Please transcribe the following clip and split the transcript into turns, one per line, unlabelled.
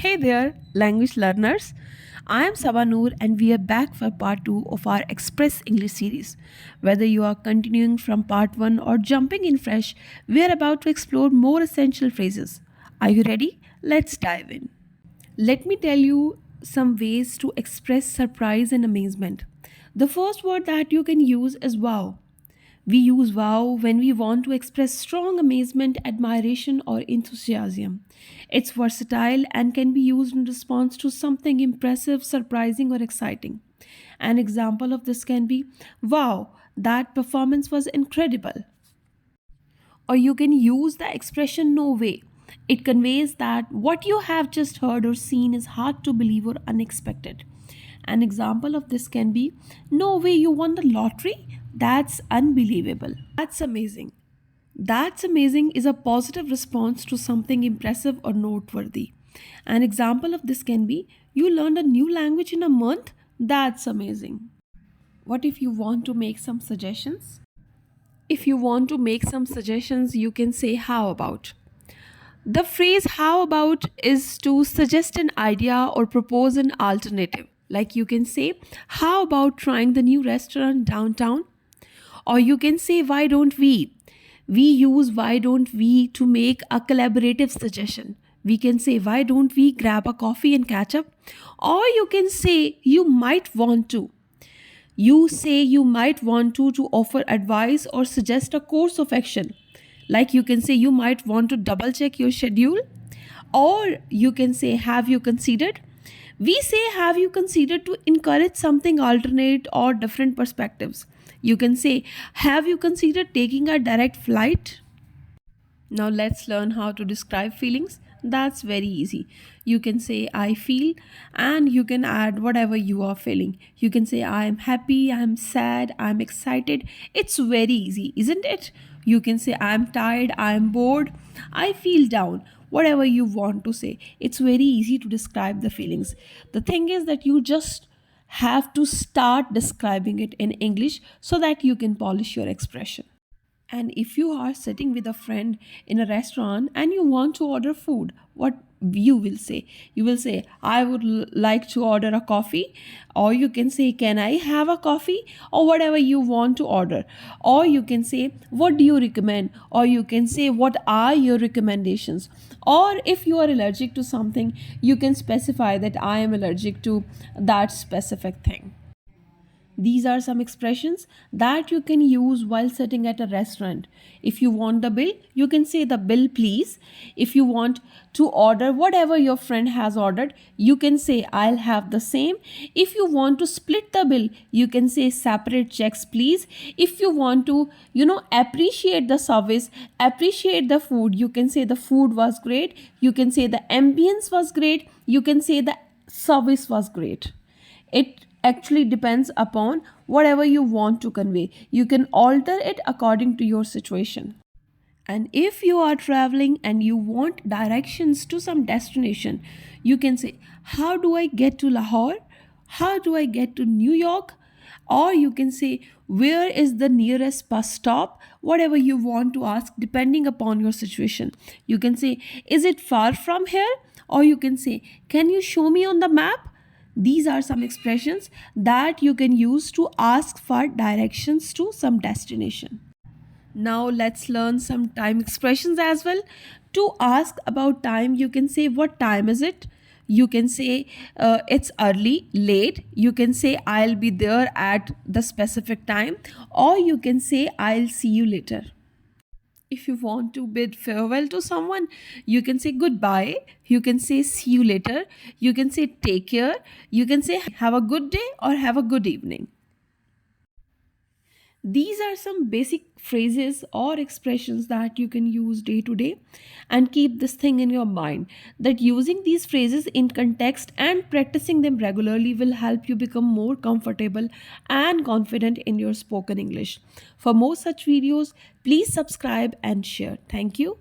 Hey there, language learners. I am Sabanur and we are back for part 2 of our Express English series. Whether you are continuing from part 1 or jumping in fresh, we are about to explore more essential phrases. Are you ready? Let's dive in. Let me tell you some ways to express surprise and amazement. The first word that you can use is wow. We use wow when we want to express strong amazement, admiration, or enthusiasm. It's versatile and can be used in response to something impressive, surprising, or exciting. An example of this can be wow, that performance was incredible. Or you can use the expression no way. It conveys that what you have just heard or seen is hard to believe or unexpected. An example of this can be no way you won the lottery? That's unbelievable. That's amazing. That's amazing is a positive response to something impressive or noteworthy. An example of this can be you learned a new language in a month? That's amazing. What if you want to make some suggestions? If you want to make some suggestions, you can say how about. The phrase how about is to suggest an idea or propose an alternative. Like you can say, how about trying the new restaurant downtown? Or you can say, why don't we? We use why don't we to make a collaborative suggestion. We can say, why don't we grab a coffee and catch up? Or you can say, you might want to. You say you might want to offer advice or suggest a course of action. Like you can say you might want to double check your schedule, or you can say have you considered. We say have you considered to encourage something alternate or different perspectives. You can say have you considered taking a direct flight. Now let's learn how to describe feelings. That's very easy. You can say I feel and you can add whatever you are feeling. You can say I am happy, I am sad, I am excited. It's very easy, isn't it? You can say I am tired, I am bored, I feel down. Whatever you want to say. It's very easy to describe the feelings. The thing is that you just have to start describing it in English so that you can polish your expression. And if you are sitting with a friend in a restaurant and you want to order food, what you will say? You will say, I would like to order a coffee. Or you can say, can I have a coffee? Or whatever you want to order. Or you can say, what do you recommend? Or you can say, what are your recommendations? Or if you are allergic to something, you can specify that I am allergic to that specific thing. These are some expressions that you can use while sitting at a restaurant. If you want the bill, you can say the bill please. If you want to order whatever your friend has ordered, you can say I'll have the same. If you want to split the bill, you can say separate checks please. If you want to, appreciate the service, appreciate the food, you can say the food was great. You can say the ambience was great. You can say the service was great. It actually depends upon whatever you want to convey. You can alter it according to your situation. And if you are traveling and you want directions to some destination, you can say, how do I get to Lahore? How do I get to New York? Or you can say, where is the nearest bus stop? Whatever you want to ask, depending upon your situation. You can say, is it far from here? Or you can say, can you show me on the map? These are some expressions that you can use to ask for directions to some destination. Now let's learn some time expressions as well. To ask about time, you can say what time is it? You can say it's early, late. You can say I'll be there at the specific time, or you can say I'll see you later. If you want to bid farewell to someone, you can say goodbye. You can say see you later. You can say take care. You can say have a good day or have a good evening. These are some basic phrases or expressions that you can use day to day, and keep this thing in your mind that using these phrases in context and practicing them regularly will help you become more comfortable and confident in your spoken English. For more such videos, please subscribe and share. Thank you.